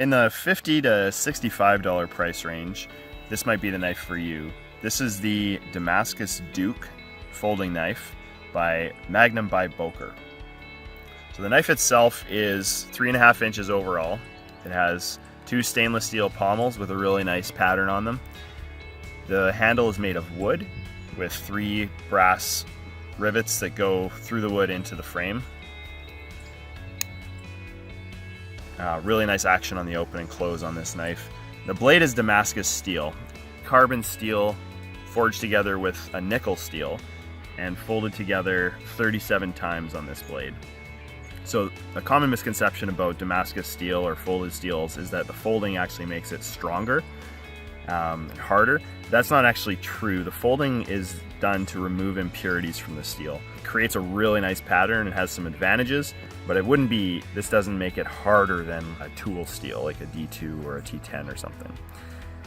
In the $50 to $65 price range, this might be the knife for you. This is the Damascus Duke folding knife by Magnum by Boker. So the knife itself is 3.5 inches overall. It has 2 stainless steel pommels with a really nice pattern on them. The handle is made of wood with 3 brass rivets that go through the wood into the frame. Really nice action on the open and close on this knife. The blade is Damascus steel, carbon steel forged together with a nickel steel and folded together 37 times on this blade. So a common misconception about Damascus steel or folded steels is that the folding actually makes it stronger and harder. That's not actually true. The folding is done to remove impurities from the steel. It creates a really nice pattern and has some advantages, but this doesn't make it harder than a tool steel like a D2 or a T10 or something.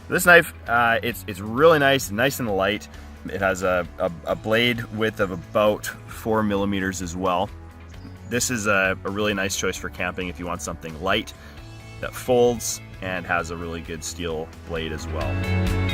This knife, it's really nice and light. It has a blade width of about 4 millimeters as well. This is a really nice choice for camping if you want something light that folds and has a really good steel blade as well.